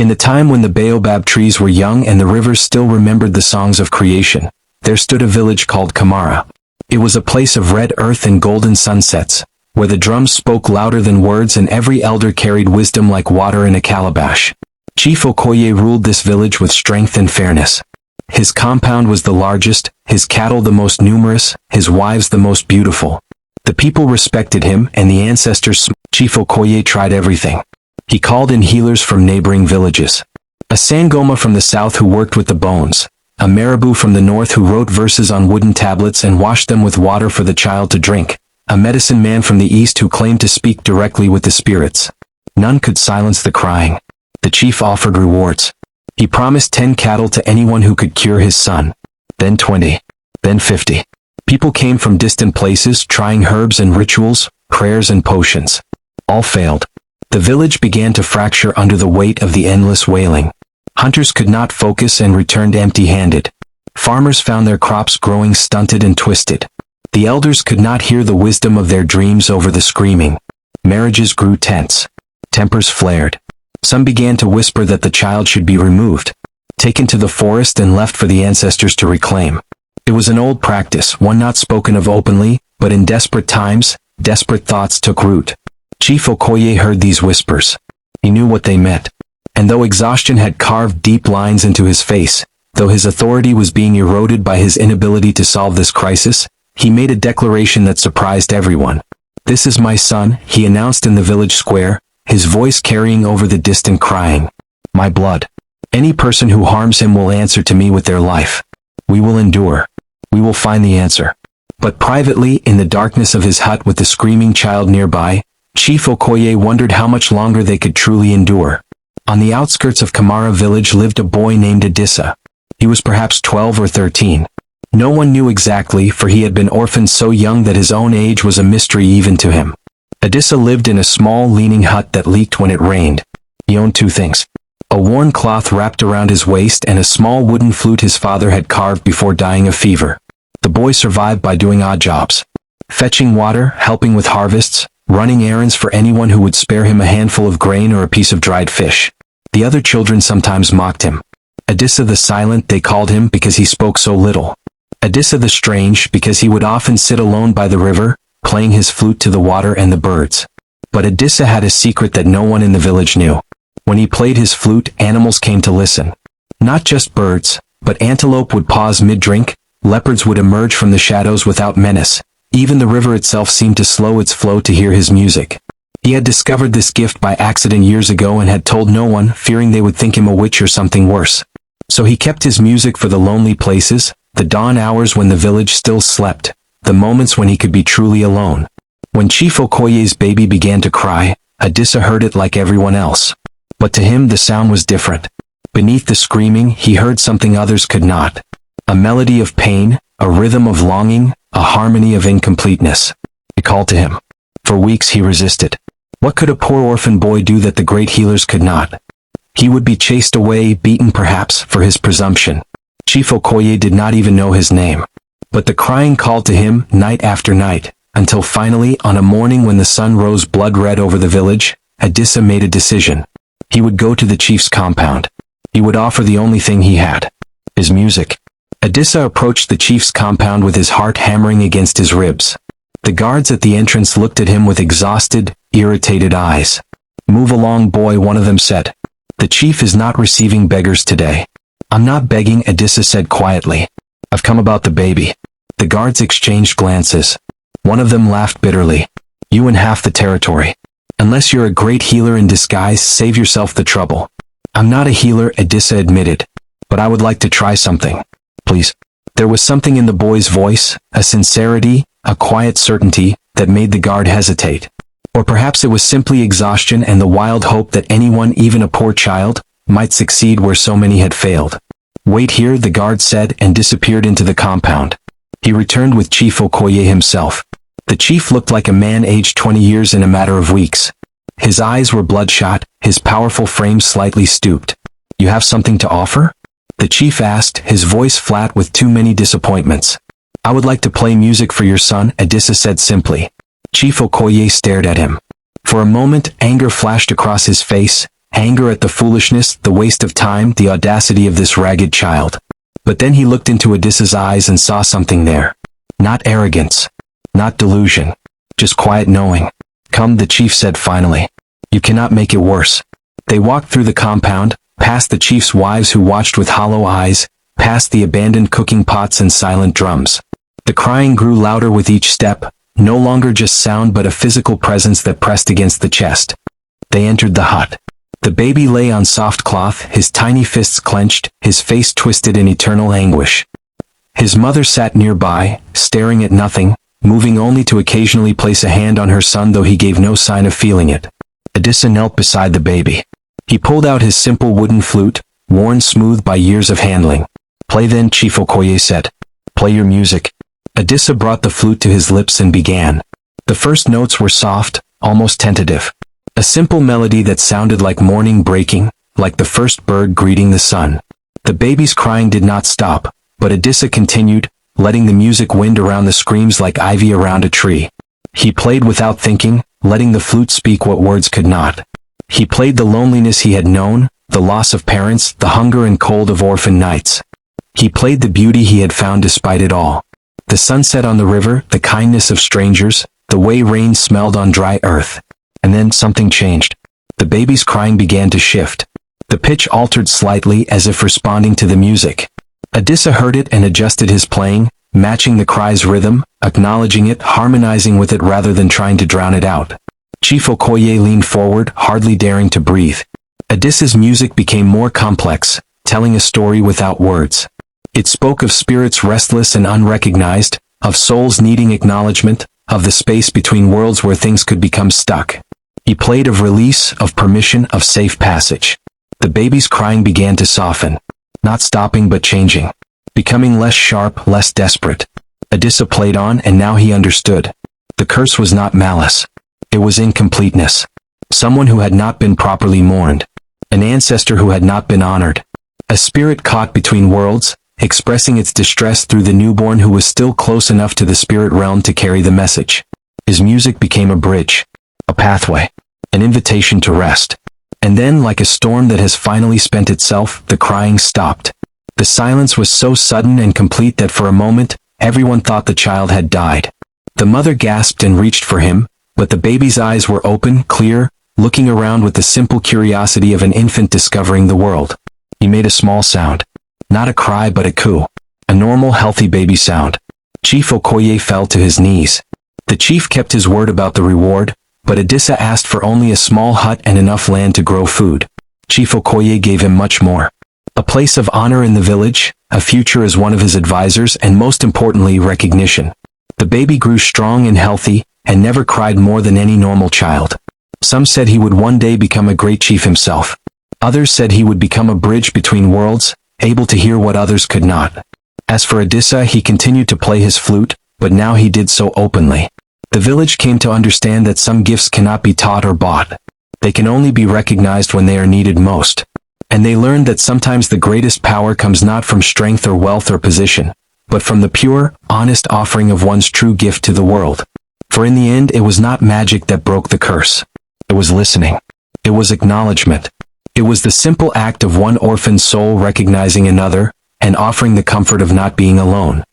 In the time when the baobab trees were young and the rivers still remembered the songs of creation, there stood a village called Kamara. It was a place of red earth and golden sunsets, where the drums spoke louder than words and every elder carried wisdom like water in a calabash. Chief Okoye ruled this village with strength and fairness. His compound was the largest, his cattle the most numerous, his wives the most beautiful. The people respected him and the ancestors. Chief Okoye tried everything. He called in healers from neighboring villages. A sangoma from the south who worked with the bones. A marabou from the north who wrote verses on wooden tablets and washed them with water for the child to drink. A medicine man from the east who claimed to speak directly with the spirits. None could silence the crying. The chief offered rewards. He promised 10 cattle to anyone who could cure his son. Then 20. Then 50. People came from distant places trying herbs and rituals, prayers and potions. All failed. The village began to fracture under the weight of the endless wailing. Hunters could not focus and returned empty-handed. Farmers found their crops growing stunted and twisted. The elders could not hear the wisdom of their dreams over the screaming. Marriages grew tense. Tempers flared. Some began to whisper that the child should be removed, taken to the forest and left for the ancestors to reclaim. It was an old practice, one not spoken of openly, but in desperate times, desperate thoughts took root. Chief Okoye heard these whispers. He knew what they meant. And though exhaustion had carved deep lines into his face, though his authority was being eroded by his inability to solve this crisis, he made a declaration that surprised everyone. "This is my son," he announced in the village square, his voice carrying over the distant crying. "My blood. Any person who harms him will answer to me with their life. We will endure. We will find the answer." But privately, in the darkness of his hut with the screaming child nearby, Chief Okoye wondered how much longer they could truly endure. On the outskirts of Kamara village lived a boy named Adisa. He was perhaps 12 or 13. No one knew exactly, for he had been orphaned so young that his own age was a mystery even to him. Adisa lived in a small leaning hut that leaked when it rained. He owned 2 things. A worn cloth wrapped around his waist and a small wooden flute his father had carved before dying of fever. The boy survived by doing odd jobs. Fetching water, helping with harvests, running errands for anyone who would spare him a handful of grain or a piece of dried fish. The other children sometimes mocked him. Adisa the Silent they called him because he spoke so little. Adisa the Strange because he would often sit alone by the river, playing his flute to the water and the birds. But Adisa had a secret that no one in the village knew. When he played his flute, animals came to listen. Not just birds, but antelope would pause mid-drink, leopards would emerge from the shadows without menace. Even the river itself seemed to slow its flow to hear his music. He had discovered this gift by accident years ago and had told no one, fearing they would think him a witch or something worse. So he kept his music for the lonely places, the dawn hours when the village still slept, the moments when he could be truly alone. When Chief Okoye's baby began to cry, Adisa heard it like everyone else. But to him the sound was different. Beneath the screaming, he heard something others could not. A melody of pain, a rhythm of longing, a harmony of incompleteness. It called to him. For weeks he resisted. What could a poor orphan boy do that the great healers could not? He would be chased away, beaten perhaps, for his presumption. Chief Okoye did not even know his name. But the crying called to him night after night, until finally, on a morning when the sun rose blood-red over the village, Adisa made a decision. He would go to the chief's compound. He would offer the only thing he had. His music. Adisa approached the chief's compound with his heart hammering against his ribs. The guards at the entrance looked at him with exhausted, irritated eyes. "Move along, boy," one of them said. "The chief is not receiving beggars today." "I'm not begging," Adisa said quietly. "I've come about the baby." The guards exchanged glances. One of them laughed bitterly. "You and half the territory. Unless you're a great healer in disguise, save yourself the trouble." "I'm not a healer," Adisa admitted. "But I would like to try something. Please." There was something in the boy's voice, a sincerity, a quiet certainty, that made the guard hesitate. Or perhaps it was simply exhaustion and the wild hope that anyone, even a poor child, might succeed where so many had failed. "Wait here," the guard said and disappeared into the compound. He returned with Chief Okoye himself. The chief looked like a man aged 20 years in a matter of weeks. His eyes were bloodshot, his powerful frame slightly stooped. "You have something to offer?" the chief asked, his voice flat with too many disappointments. "I would like to play music for your son," Adisa said simply. Chief Okoye stared at him. For a moment, anger flashed across his face, anger at the foolishness, the waste of time, the audacity of this ragged child. But then he looked into Adisa's eyes and saw something there. Not arrogance. Not delusion. Just quiet knowing. "Come," the chief said finally. "You cannot make it worse." They walked through the compound, past the chief's wives who watched with hollow eyes, past the abandoned cooking pots and silent drums. The crying grew louder with each step, no longer just sound but a physical presence that pressed against the chest. They entered the hut. The baby lay on soft cloth, his tiny fists clenched, his face twisted in eternal anguish. His mother sat nearby, staring at nothing, moving only to occasionally place a hand on her son, though he gave no sign of feeling it. Adisa knelt beside the baby. He pulled out his simple wooden flute, worn smooth by years of handling. "Play then," Chief Okoye said. "Play your music." Adisa brought the flute to his lips and began. The first notes were soft, almost tentative. A simple melody that sounded like morning breaking, like the first bird greeting the sun. The baby's crying did not stop, but Adisa continued, letting the music wind around the screams like ivy around a tree. He played without thinking, letting the flute speak what words could not. He played the loneliness he had known, the loss of parents, the hunger and cold of orphan nights. He played the beauty he had found despite it all. The sunset on the river, the kindness of strangers, the way rain smelled on dry earth. And then something changed. The baby's crying began to shift. The pitch altered slightly as if responding to the music. Adisa heard it and adjusted his playing, matching the cry's rhythm, acknowledging it, harmonizing with it rather than trying to drown it out. Chief Okoye leaned forward, hardly daring to breathe. Adisa's music became more complex, telling a story without words. It spoke of spirits restless and unrecognized, of souls needing acknowledgement, of the space between worlds where things could become stuck. He played of release, of permission, of safe passage. The baby's crying began to soften, not stopping but changing, becoming less sharp, less desperate. Adisa played on, and now he understood. The curse was not malice. It was incompleteness. Someone who had not been properly mourned. An ancestor who had not been honored. A spirit caught between worlds, expressing its distress through the newborn who was still close enough to the spirit realm to carry the message. His music became a bridge, a pathway, an invitation to rest. And then, like a storm that has finally spent itself, the crying stopped. The silence was so sudden and complete that for a moment, everyone thought the child had died. The mother gasped and reached for him, but the baby's eyes were open, clear, looking around with the simple curiosity of an infant discovering the world. He made a small sound. Not a cry but a coo. A normal, healthy baby sound. Chief Okoye fell to his knees. The chief kept his word about the reward, but Adisa asked for only a small hut and enough land to grow food. Chief Okoye gave him much more. A place of honor in the village, a future as one of his advisors, and most importantly, recognition. The baby grew strong and healthy, and never cried more than any normal child. Some said he would one day become a great chief himself. Others said he would become a bridge between worlds, able to hear what others could not. As for Adisa, he continued to play his flute, but now he did so openly. The village came to understand that some gifts cannot be taught or bought. They can only be recognized when they are needed most. And they learned that sometimes the greatest power comes not from strength or wealth or position, but from the pure, honest offering of one's true gift to the world. For in the end, it was not magic that broke the curse. It was listening. It was acknowledgement. It was the simple act of one orphan soul recognizing another, and offering the comfort of not being alone.